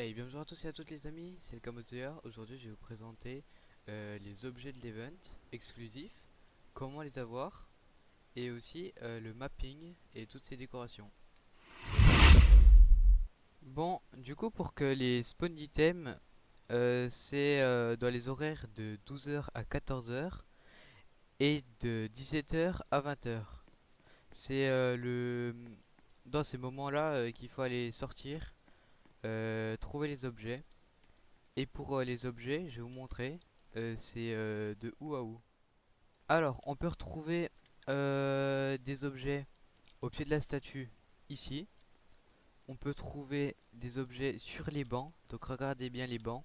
Hey, bonjour à tous et à toutes les amis, c'est le Kamozoya. Aujourd'hui je vais vous présenter les objets de l'event exclusifs, comment les avoir et aussi le mapping et toutes ces décorations. Bon, du coup pour que les spawn d'items, c'est dans les horaires de 12 h à 14 h et de 17 h à 20 h. C'est dans ces moments-là qu'il faut aller sortir, trouver les objets. Et pour les objets, je vais vous montrer, c'est de où à où. Alors, on peut retrouver des objets au pied de la statue, ici. On peut trouver des objets sur les bancs, donc regardez bien les bancs.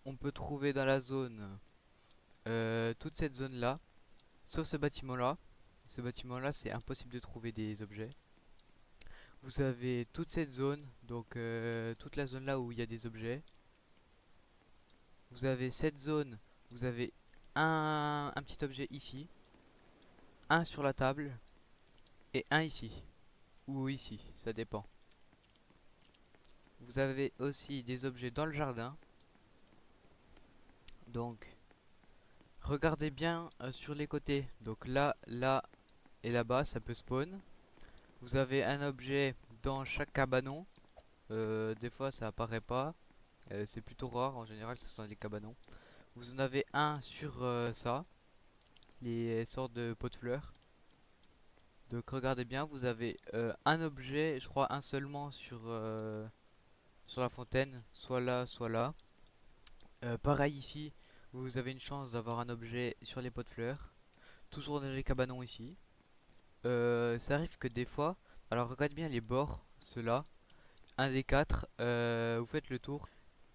On peut trouver dans la zone, toute cette zone-là, sauf ce bâtiment-là. Ce bâtiment-là, c'est impossible de trouver des objets. Vous avez toute cette zone, donc toute la zone là où il y a des objets. Vous avez cette zone, vous avez un petit objet ici, un sur la table et un ici, ou ici, ça dépend. Vous avez aussi des objets dans le jardin, donc regardez bien sur les côtés, donc là, là et là-bas, ça peut spawn. Vous avez un objet dans chaque cabanon, des fois ça apparaît pas, c'est plutôt rare, en général ce sont les cabanons. Vous en avez un sur ça, les sortes de pots de fleurs. Donc regardez bien, vous avez un objet, je crois un seulement sur la fontaine, soit là, soit là. Pareil ici, vous avez une chance d'avoir un objet sur les pots de fleurs. Toujours dans les cabanons ici. Ça arrive que des fois, alors regardez bien les bords, ceux-là, un des quatre, vous faites le tour.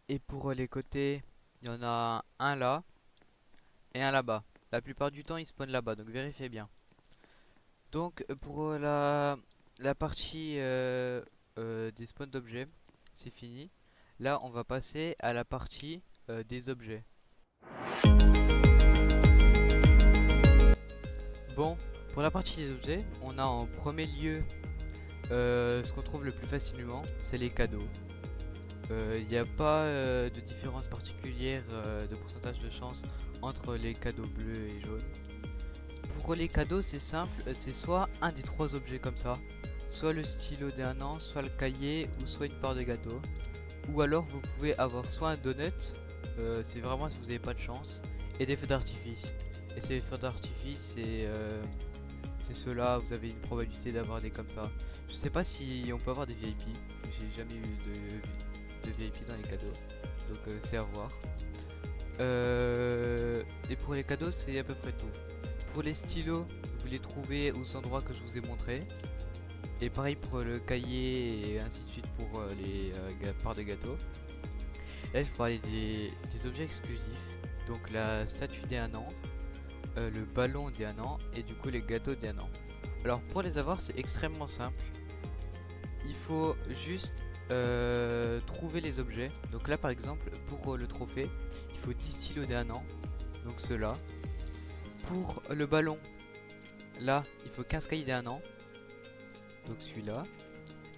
Et pour les côtés, il y en a un là et un là-bas. La plupart du temps, ils spawnent là-bas, donc vérifiez bien. Donc pour la partie des spawns d'objets, c'est fini. Là, on va passer à la partie des objets. Bon, pour la partie des objets, on a en premier lieu ce qu'on trouve le plus facilement, c'est les cadeaux. Il n'y a pas de différence particulière de pourcentage de chance entre les cadeaux bleus et jaunes. Pour les cadeaux, c'est simple, c'est soit un des trois objets comme ça, soit le stylo d'un an, soit le cahier, ou soit une part de gâteau. Ou alors vous pouvez avoir soit un donut, c'est vraiment si vous n'avez pas de chance, et des feux d'artifice. Et ces feux d'artifice, c'est ceux-là, vous avez une probabilité d'avoir des comme ça. Je sais pas si on peut avoir des VIP, j'ai jamais eu de VIP dans les cadeaux, donc c'est à voir. Et pour les cadeaux, c'est à peu près tout. Pour les stylos, vous les trouvez aux endroits que je vous ai montré. Et pareil pour le cahier et ainsi de suite pour les parts de gâteau. Là, je vais parler des objets exclusifs. Donc la statue des 1 an, le ballon des 1 an et du coup les gâteaux des 1 an. Alors pour les avoir, c'est extrêmement simple. Il faut juste trouver les objets. Donc là, par exemple, pour le trophée, il faut 10 stylos des 1 an. Donc ceux-là. Pour le ballon, là, il faut 15 cahiers des 1 an. Donc celui-là.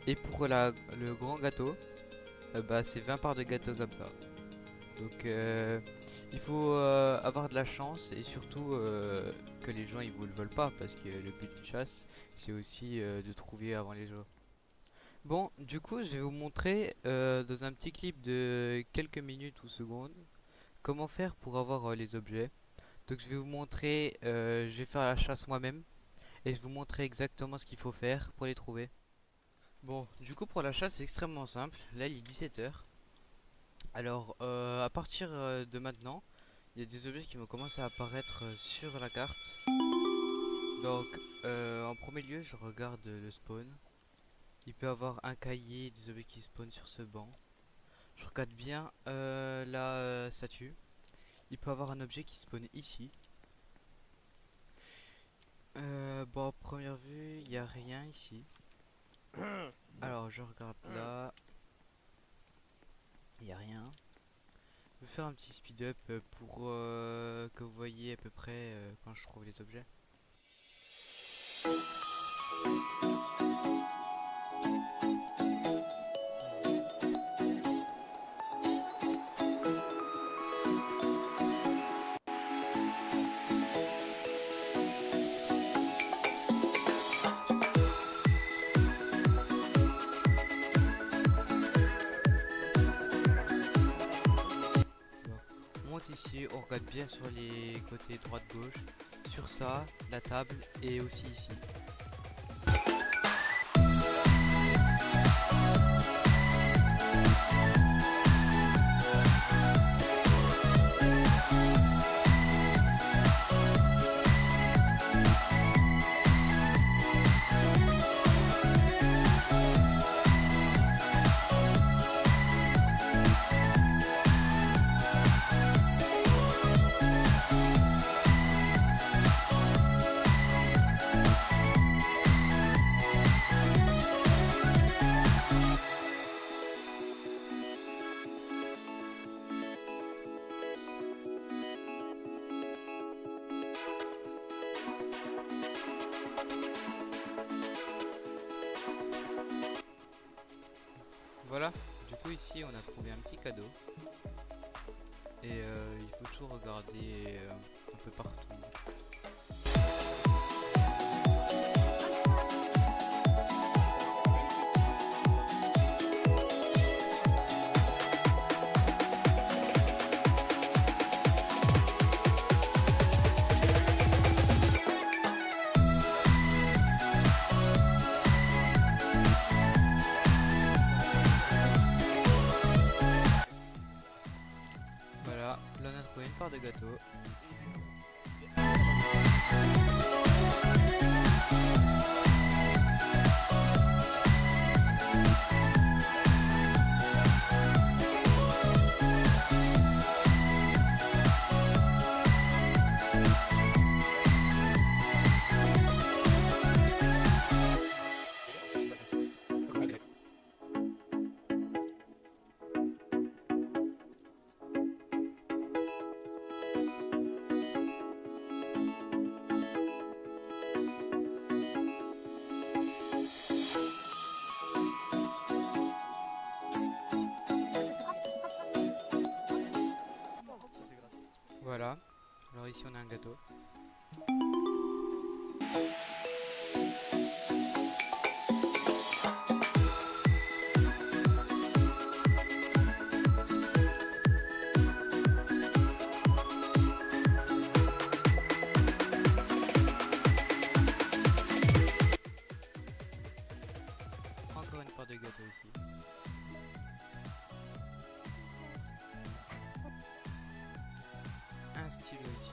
Et pour le grand gâteau, bah, c'est 20 parts de gâteau comme ça. Donc il faut avoir de la chance et surtout que les gens ils vous le volent pas parce que le but d'une chasse c'est aussi de trouver avant les gens. Bon, du coup je vais vous montrer dans un petit clip de quelques minutes ou secondes comment faire pour avoir les objets. Donc je vais vous montrer, je vais faire la chasse moi-même et je vais vous montrer exactement ce qu'il faut faire pour les trouver. Bon, du coup pour la chasse c'est extrêmement simple. Là il est 17 h. Alors à partir de maintenant, il y a des objets qui vont commencer à apparaître sur la carte. Donc en premier lieu, je regarde le spawn. Il peut y avoir un cahier, des objets qui spawnent sur ce banc. Je regarde bien la statue. Il peut y avoir un objet qui spawn ici. Bon, à première vue, il n'y a rien ici. Alors je regarde là. Il n'y a rien. Je vais faire un petit speed up pour que vous voyez à peu près quand je trouve les objets. regarde bien sur les côtés droite-gauche, sur ça, la table et aussi ici. Voilà, du coup ici on a trouvé un petit cadeau. Et il faut toujours regarder un peu partout. Voilà, là on a trouvé une part de gâteau. Voilà, alors ici on a un gâteau. Encore une part de gâteau ici. Un stylo ici.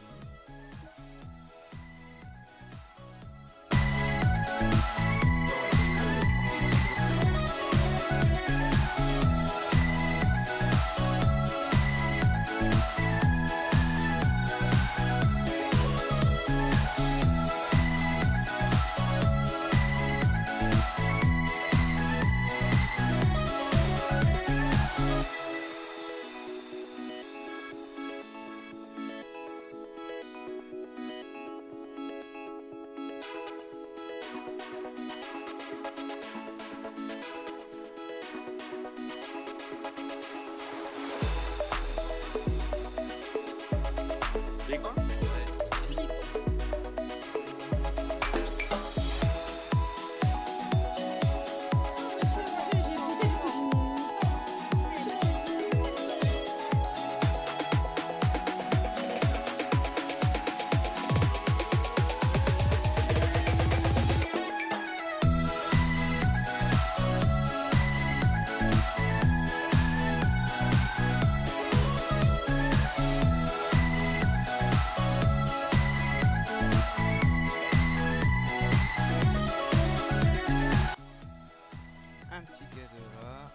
Un petit gâteau là.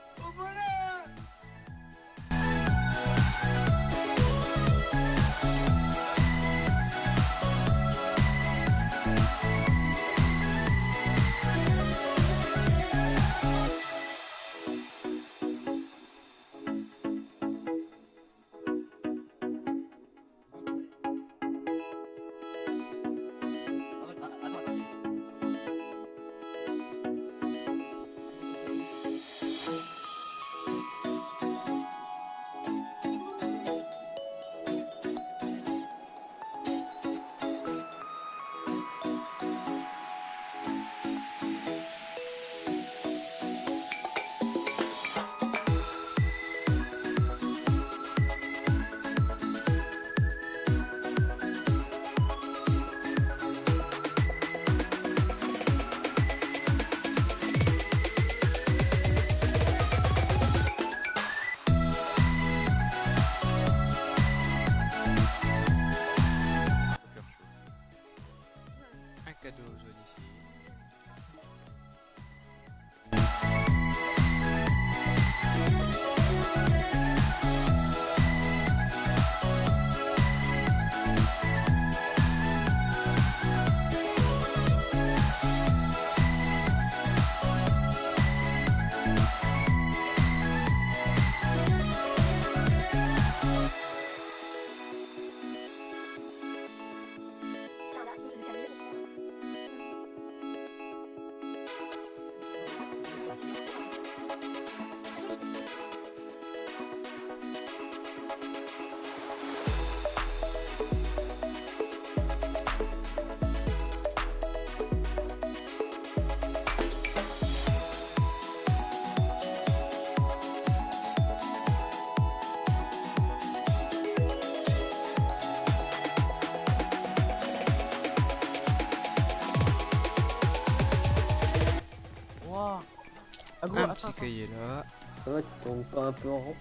petit cahier là. Ça va, tu tombes pas un peu en rond?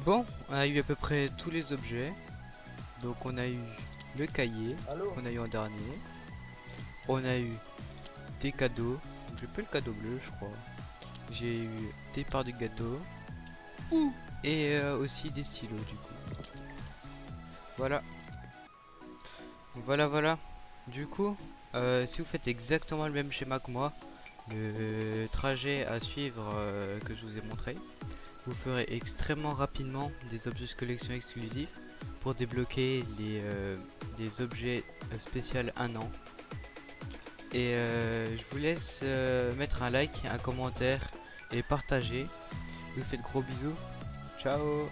Bon, on a eu à peu près tous les objets. Donc on a eu le cahier Allô? qu'on a eu en dernier. On a eu des cadeaux. J'ai pas le cadeau bleu, je crois. J'ai eu des parts de gâteau. Et aussi des stylos du coup. Voilà. Voilà. Du coup, si vous faites exactement le même schéma que moi, le trajet à suivre que je vous ai montré, vous ferez extrêmement rapidement des objets de collection exclusifs pour débloquer les objets spéciaux 1 an. Et je vous laisse mettre un like, un commentaire et partager. Je vous fais de gros bisous. Ciao.